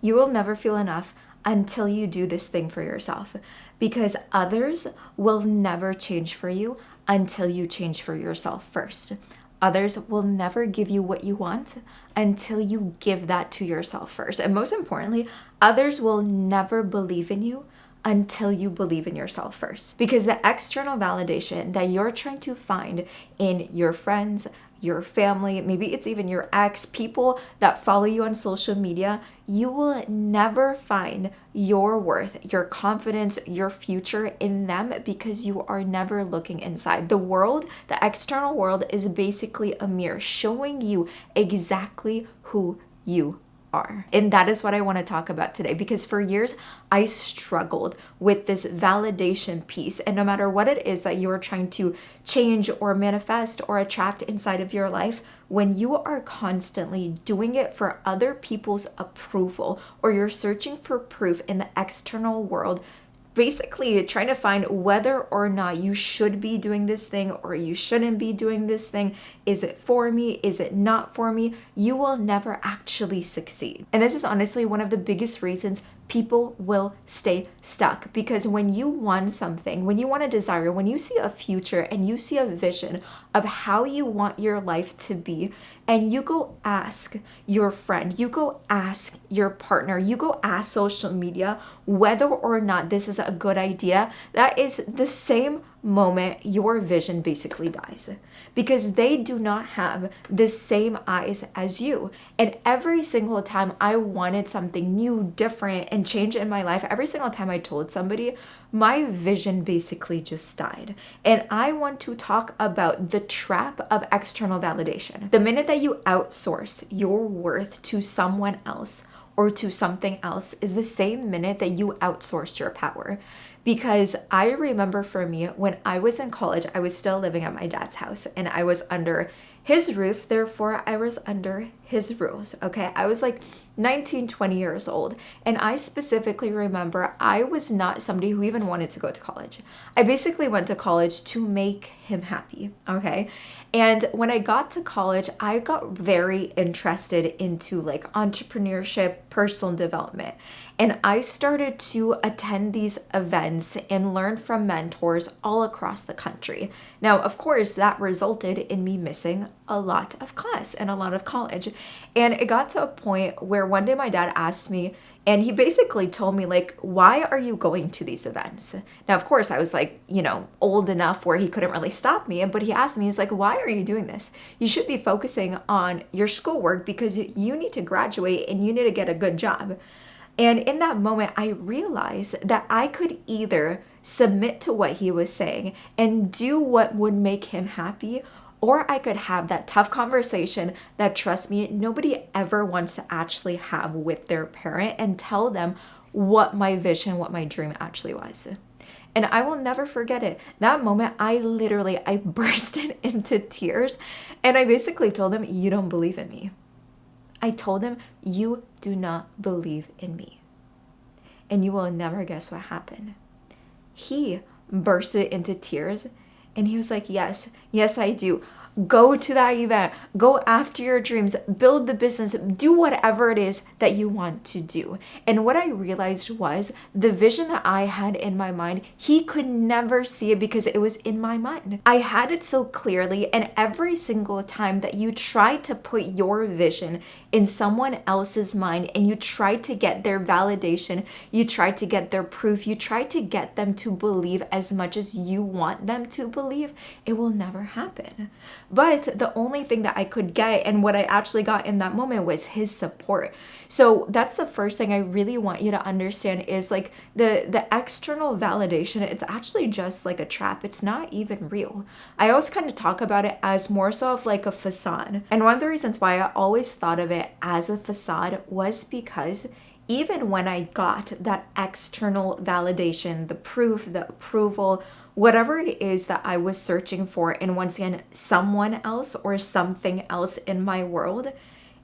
You will never feel enough until you do this thing for yourself, because others will never change for you until you change for yourself first. Others will never give you what you want until you give that to yourself first. And most importantly, others will never believe in you until you believe in yourself first. Because the external validation that you're trying to find in your friends, your family, maybe it's even your ex, people that follow you on social media, you will never find your worth, your confidence, your future in them because you are never looking inside. The world, the external world, is basically a mirror showing you exactly who you are. And that is what I want to talk about today, because for years I struggled with this validation piece. And no matter what it is that you're trying to change or manifest or attract inside of your life, when you are constantly doing it for other people's approval, or you're searching for proof in the external world, basically trying to find whether or not you should be doing this thing or you shouldn't be doing this thing. Is it for me? Is it not for me? You will never actually succeed. And this is honestly one of the biggest reasons people will stay stuck, because when you want something, when you want a desire, when you see a future and you see a vision of how you want your life to be, and you go ask your friend, you go ask your partner, you go ask social media whether or not this is a good idea, that is the same moment your vision basically dies, because they do not have the same eyes as you. And every single time I wanted something new, different, and change in my life, every single time I told somebody, my vision basically just died. And I want to talk about the trap of external validation. The minute that you outsource your worth to someone else or to something else is the same minute that you outsource your power. Because I remember for me, when I was in college, I was still living at my dad's house and I was under his roof, therefore I was under his rules, okay? I was like 19, 20 years old, and I specifically remember I was not somebody who even wanted to go to college. I basically went to college to make him happy, okay? And when I got to college, I got very interested into like entrepreneurship, personal development. And I started to attend these events and learn from mentors all across the country. Now, of course, that resulted in me missing a lot of class and a lot of college. And it got to a point where one day my dad asked me, and he basically told me, like, why are you going to these events? Now, of course, I was like, old enough where he couldn't really stop me. But he asked me, he's like, why are you doing this? You should be focusing on your schoolwork because you need to graduate and you need to get a good job. And in that moment, I realized that I could either submit to what he was saying and do what would make him happy, or I could have that tough conversation that, trust me, nobody ever wants to actually have with their parent and tell them what my vision, what my dream actually was. And I will never forget it. That moment, I bursted into tears, and I basically told him, you don't believe in me. I told him, you do not believe in me. And you will never guess what happened. He bursted into tears and he was like, yes, I do. Go to that event, go after your dreams, build the business, do whatever it is that you want to do. And what I realized was the vision that I had in my mind, he could never see it because it was in my mind. I had it so clearly, and every single time that you try to put your vision in someone else's mind and you try to get their validation, you try to get their proof, you try to get them to believe as much as you want them to believe, it will never happen. But the only thing that I could get, and what I actually got in that moment, was his support. So that's the first thing I really want you to understand is like the external validation, it's actually just like a trap. It's not even real. I always kind of talk about it as more so of like a facade. And one of the reasons why I always thought of it as a facade was because even when I got that external validation, the proof, the approval, whatever it is that I was searching for, and once again, someone else or something else in my world,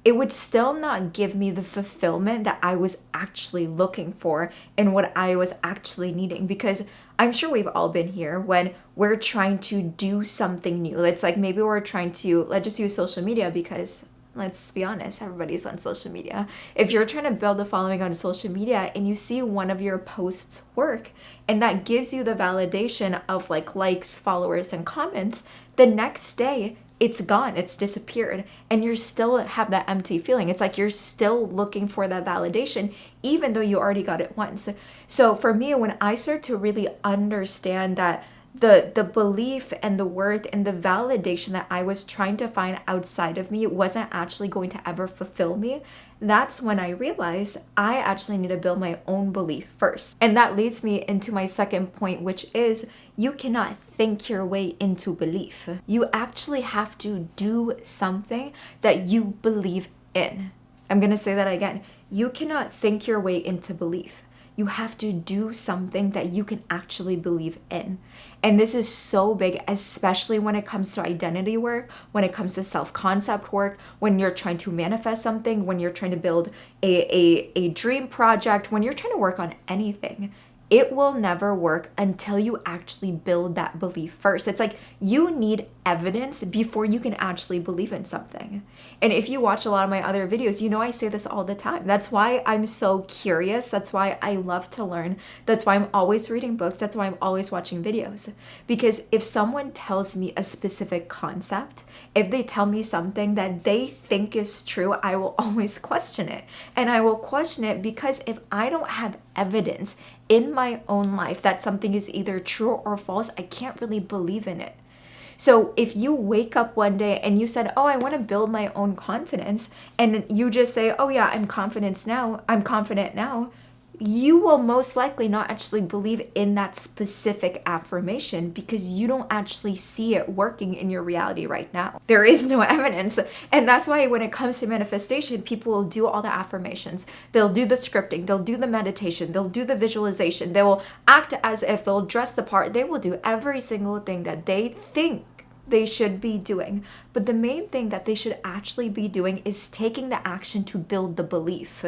it would still not give me the fulfillment that I was actually looking for and what I was actually needing. Because I'm sure we've all been here when we're trying to do something new. It's like maybe we're trying to, let's just use social media because let's be honest, everybody's on social media. If you're trying to build a following on social media and you see one of your posts work and that gives you the validation of like likes, followers, and comments, the next day it's gone, it's disappeared, and you still have that empty feeling. It's like you're still looking for that validation, even though you already got it once. So for me, when I start to really understand that the belief and the worth and the validation that I was trying to find outside of me wasn't actually going to ever fulfill me, that's when I realized I actually need to build my own belief first. And that leads me into my second point, which is you cannot think your way into belief. You actually have to do something that you believe in. I'm going to say that again. You cannot think your way into belief. You have to do something that you can actually believe in. And this is so big, especially when it comes to identity work, when it comes to self-concept work, when you're trying to manifest something, when you're trying to build a dream project, when you're trying to work on anything. It will never work until you actually build that belief first. It's like you need evidence before you can actually believe in something. And if you watch a lot of my other videos, you know I say this all the time. That's why I'm so curious. That's why I love to learn. That's why I'm always reading books. That's why I'm always watching videos. Because if someone tells me a specific concept, if they tell me something that they think is true, I will always question it. And I will question it because if I don't have evidence in my own life that something is either true or false, I can't really believe in it. So if you wake up one day and you said, oh, I want to build my own confidence, and you just say, oh yeah, I'm confident now, you will most likely not actually believe in that specific affirmation because you don't actually see it working in your reality right now. There is no evidence. And that's why when it comes to manifestation, people will do all the affirmations. They'll do the scripting. They'll do the meditation. They'll do the visualization. They will act as if they'll dress the part. They will do every single thing that they think they should be doing. But the main thing that they should actually be doing is taking the action to build the belief.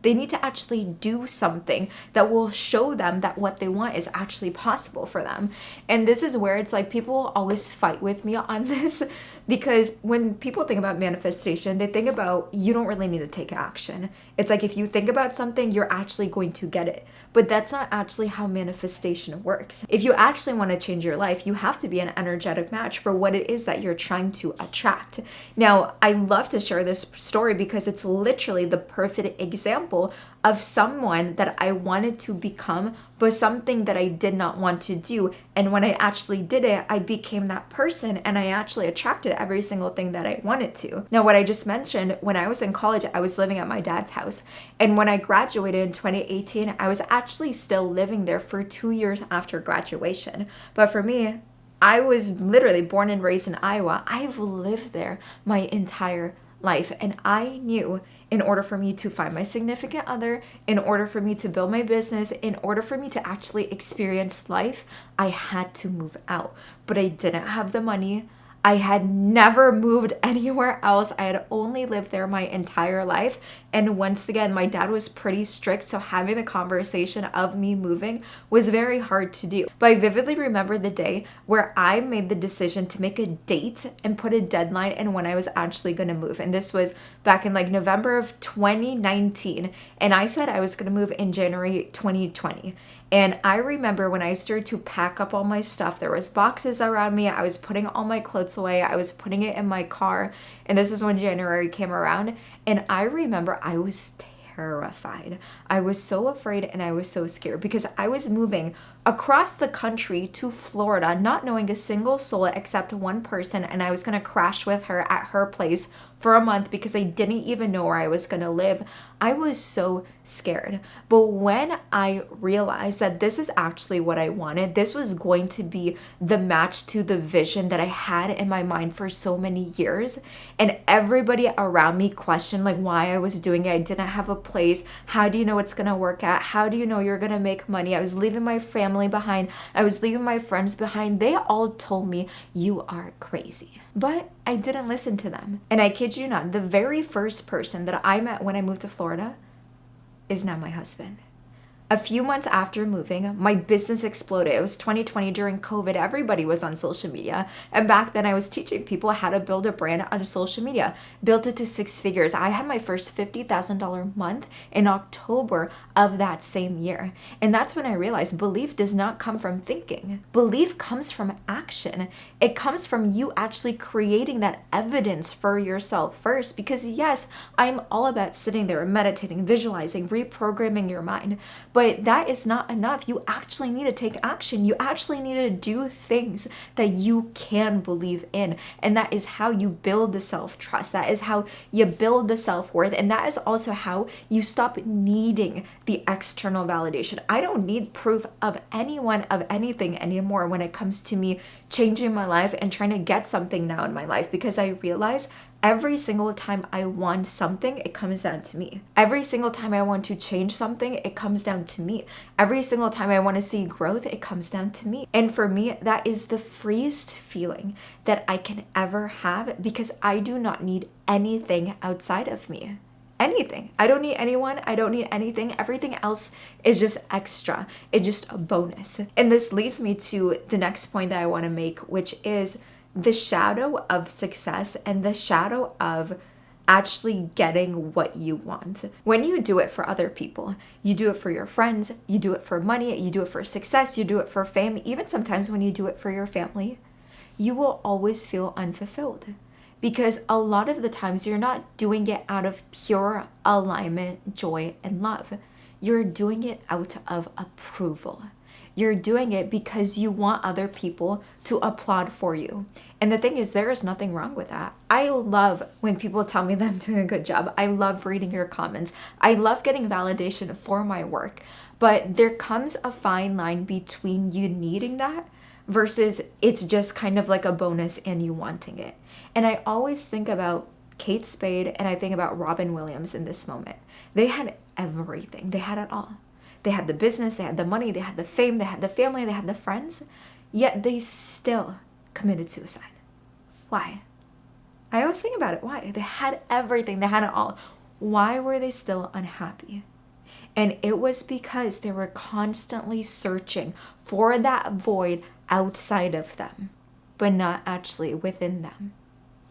They need to actually do something that will show them that what they want is actually possible for them. And this is where it's like people always fight with me on this because when people think about manifestation, they think about you don't really need to take action. It's like if you think about something, you're actually going to get it. But that's not actually how manifestation works. If you actually want to change your life, you have to be an energetic match for what it is that you're trying to attract. Now, I love to share this story because it's literally the perfect example of someone that I wanted to become, but something that I did not want to do. And when I actually did it, I became that person and I actually attracted every single thing that I wanted to. Now, what I just mentioned, when I was in college, I was living at my dad's house. And when I graduated in 2018, I was actually still living there for 2 years after graduation. But for me, I was literally born and raised in Iowa. I've lived there my entire life. And I knew in order for me to find my significant other, in order for me to build my business, in order for me to actually experience life, I had to move out. But I didn't have the money. I had never moved anywhere else. I had only lived there my entire life. And once again, my dad was pretty strict. So having the conversation of me moving was very hard to do. But I vividly remember the day where I made the decision to make a date and put a deadline and when I was actually going to move. And this was back in like November of 2019. And I said I was going to move in January 2020. And I remember when I started to pack up all my stuff, there was boxes around me. I was putting all my clothes away. I was putting it in my car. And this was when January came around. And I remember I was terrified. I was so afraid and I was so scared because I was moving across the country to Florida, not knowing a single soul except one person. And I was going to crash with her at her place for a month because I didn't even know where I was going to live. I was so scared. But when I realized that this is actually what I wanted, this was going to be the match to the vision that I had in my mind for so many years. And everybody around me questioned like why I was doing it. I didn't have a place. How do you know it's going to work out? How do you know you're going to make money? I was leaving my family behind. I was leaving my friends behind. They all told me, you are crazy. But I didn't listen to them. And I kid you not, the very first person that I met when I moved to Florida is now my husband. A few months after moving, my business exploded. It was 2020 during COVID. Everybody was on social media. And back then I was teaching people how to build a brand on social media. Built it to 6 figures. I had my first $50,000 month in October of that same year. And that's when I realized belief does not come from thinking. Belief comes from action. It comes from you actually creating that evidence for yourself first. Because yes, I'm all about sitting there, meditating, visualizing, reprogramming your mind. But that is not enough. You actually need to take action. You actually need to do things that you can believe in. And that is how you build the self-trust. That is how you build the self-worth. And that is also how you stop needing the external validation. I don't need proof of anyone of anything anymore when it comes to me changing my life and trying to get something now in my life, because I realize every single time I want something, it comes down to me. Every single time I want to change something, it comes down to me. Every single time I want to see growth, it comes down to me. And for me, that is the freest feeling that I can ever have, because I do not need anything outside of me. Anything. I don't need anyone. I don't need anything. Everything else is just extra. It's just a bonus. And this leads me to the next point that I want to make, which is the shadow of success and the shadow of actually getting what you want. When you do it for other people, you do it for your friends, you do it for money, you do it for success, you do it for fame, even sometimes when you do it for your family, you will always feel unfulfilled. Because a lot of the times you're not doing it out of pure alignment, joy, and love. You're doing it out of approval. You're doing it because you want other people to applaud for you. And the thing is, there is nothing wrong with that. I love when people tell me that I'm doing a good job. I love reading your comments. I love getting validation for my work. But there comes a fine line between you needing that versus it's just kind of like a bonus and you wanting it. And I always think about Kate Spade and I think about Robin Williams in this moment. They had everything. They had it all. They had the business, they had the money, they had the fame, they had the family, they had the friends, yet they still committed suicide. Why? I always think about it. Why? They had everything, they had it all. Why were they still unhappy? And it was because they were constantly searching for that void outside of them, but not actually within them.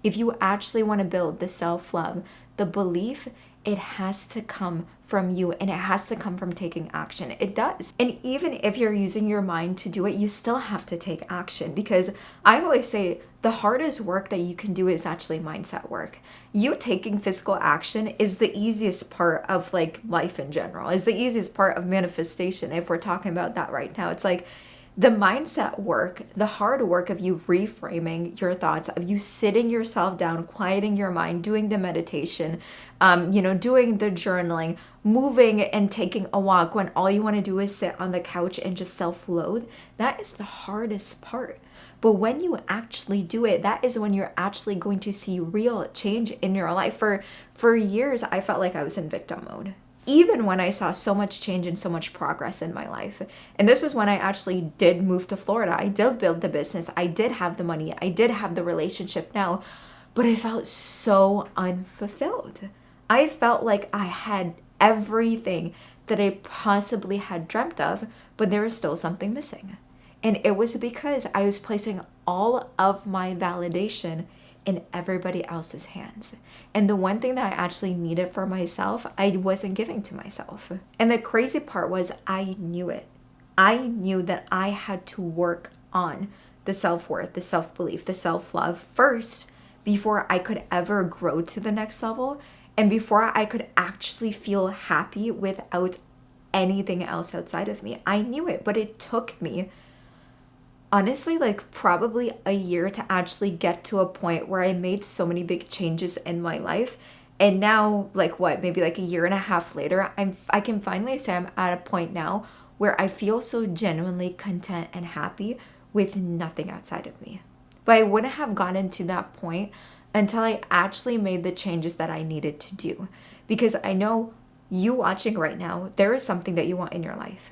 If you actually want to build the self-love, the belief, it has to come from you and it has to come from taking action. It does. And even if you're using your mind to do it, you still have to take action, because I always say the hardest work that you can do is actually mindset work. You taking physical action is the easiest part of like life in general, is the easiest part of manifestation. If we're talking about that right now, it's like the mindset work, the hard work of you reframing your thoughts, of you sitting yourself down, quieting your mind, doing the meditation, doing the journaling, moving and taking a walk when all you want to do is sit on the couch and just self-loathe. That is the hardest part. But when you actually do it, that is when you're actually going to see real change in your life. For years, I felt like I was in victim mode, even when I saw so much change and so much progress in my life. And this was when I actually did move to Florida. I did build the business. I did have the money. I did have the relationship now. But I felt so unfulfilled. I felt like I had everything that I possibly had dreamt of, but there was still something missing. And it was because I was placing all of my validation in everybody else's hands. And the one thing that I actually needed for myself, I wasn't giving to myself. And the crazy part was I knew it. I knew that I had to work on the self-worth, the self-belief, the self-love first before I could ever grow to the next level and before I could actually feel happy without anything else outside of me. I knew it, but it took me honestly, like probably a year to actually get to a point where I made so many big changes in my life. And now, maybe like a year and a half later, I can finally say I'm at a point now where I feel so genuinely content and happy with nothing outside of me. But I wouldn't have gotten to that point until I actually made the changes that I needed to do. Because I know you watching right now, there is something that you want in your life.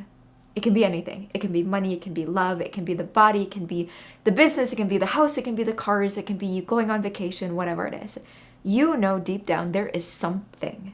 It can be anything. It can be money, it can be love, it can be the body, it can be the business, it can be the house, it can be the cars, it can be you going on vacation, whatever it is. You know deep down there is something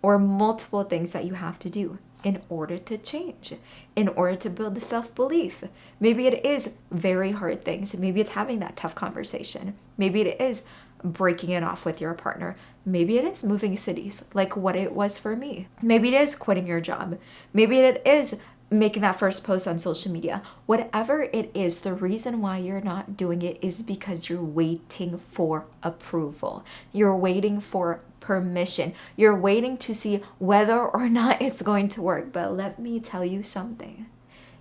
or multiple things that you have to do in order to change, in order to build the self-belief. Maybe it is very hard things. Maybe it's having that tough conversation. Maybe it is breaking it off with your partner. Maybe it is moving cities, like what it was for me. Maybe it is quitting your job. Maybe it is making that first post on social media. Whatever it is, the reason why you're not doing it is because you're waiting for approval. You're waiting for permission. You're waiting to see whether or not it's going to work. But let me tell you something.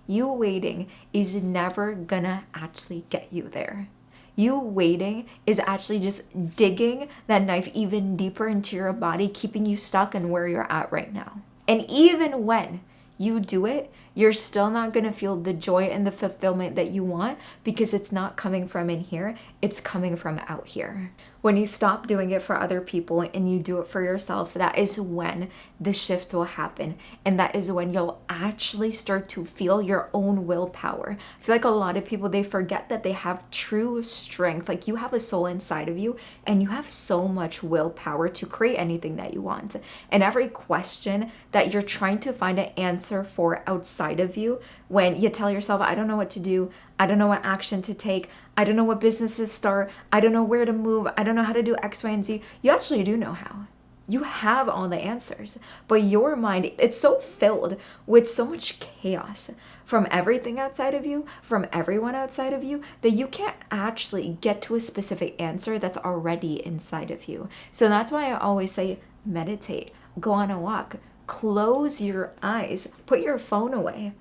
You waiting is never gonna actually get you there. You waiting is actually just digging that knife even deeper into your body, keeping you stuck in where you're at right now. And even when you do it, you're still not going to feel the joy and the fulfillment that you want because it's not coming from in here, it's coming from out here. When you stop doing it for other people and you do it for yourself, that is when the shift will happen. And that is when you'll actually start to feel your own willpower. I feel like a lot of people, they forget that they have true strength. Like you have a soul inside of you and you have so much willpower to create anything that you want. And every question that you're trying to find an answer for outside of you, when you tell yourself, I don't know what to do, I don't know what action to take, I don't know what business to start, I don't know where to move, I don't know how to do X, Y, and Z. You actually do know how. You have all the answers. But your mind, it's so filled with so much chaos from everything outside of you, from everyone outside of you, that you can't actually get to a specific answer that's already inside of you. So that's why I always say meditate, go on a walk, close your eyes, put your phone away,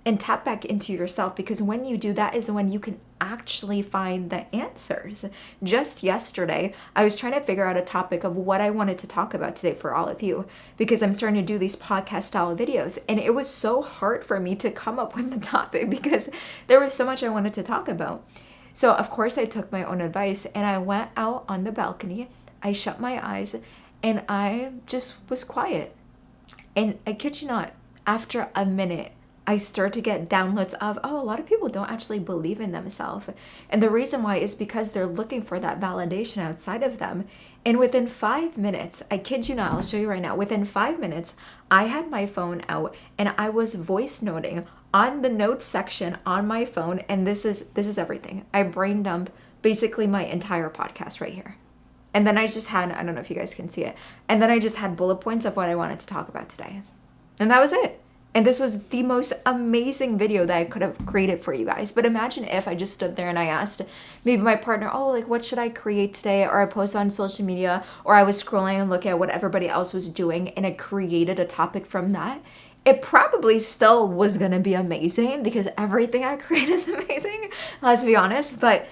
and tap back into yourself, because when you do that is when you can actually find the answers. Just yesterday, I was trying to figure out a topic of what I wanted to talk about today for all of you, because I'm starting to do these podcast style videos, and it was so hard for me to come up with the topic because there was so much I wanted to talk about. So of course I took my own advice and I went out on the balcony, I shut my eyes, and I just was quiet. And I kid you not, after a minute, I start to get downloads of, a lot of people don't actually believe in themselves. And the reason why is because they're looking for that validation outside of them. And within 5 minutes, I kid you not, I'll show you right now, within 5 minutes, I had my phone out and I was voice noting on the notes section on my phone. And this is everything. I brain dump basically my entire podcast right here. And then I just had, I don't know if you guys can see it, and then I just had bullet points of what I wanted to talk about today. And that was it. And this was the most amazing video that I could have created for you guys. But imagine if I just stood there and I asked maybe my partner, what should I create today? Or I post on social media, or I was scrolling and looking at what everybody else was doing and I created a topic from that. It probably still was going to be amazing because everything I create is amazing, let's be honest. But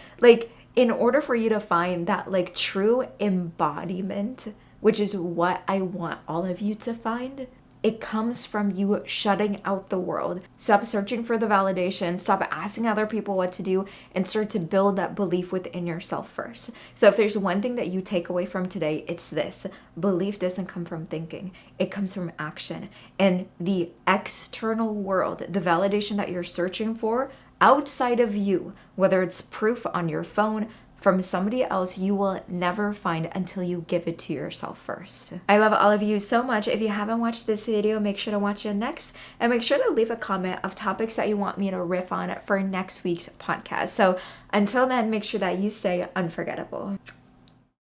in order for you to find that true embodiment, which is what I want all of you to find, it comes from you shutting out the world. Stop searching for the validation, stop asking other people what to do, and start to build that belief within yourself first. So if there's one thing that you take away from today, it's this. Belief doesn't come from thinking. It comes from action. And the external world, the validation that you're searching for, outside of you, whether it's proof on your phone, from somebody else, you will never find until you give it to yourself first. I love all of you so much. If you haven't watched this video, make sure to watch it next, and make sure to leave a comment of topics that you want me to riff on for next week's podcast. So until then, make sure that you stay unforgettable.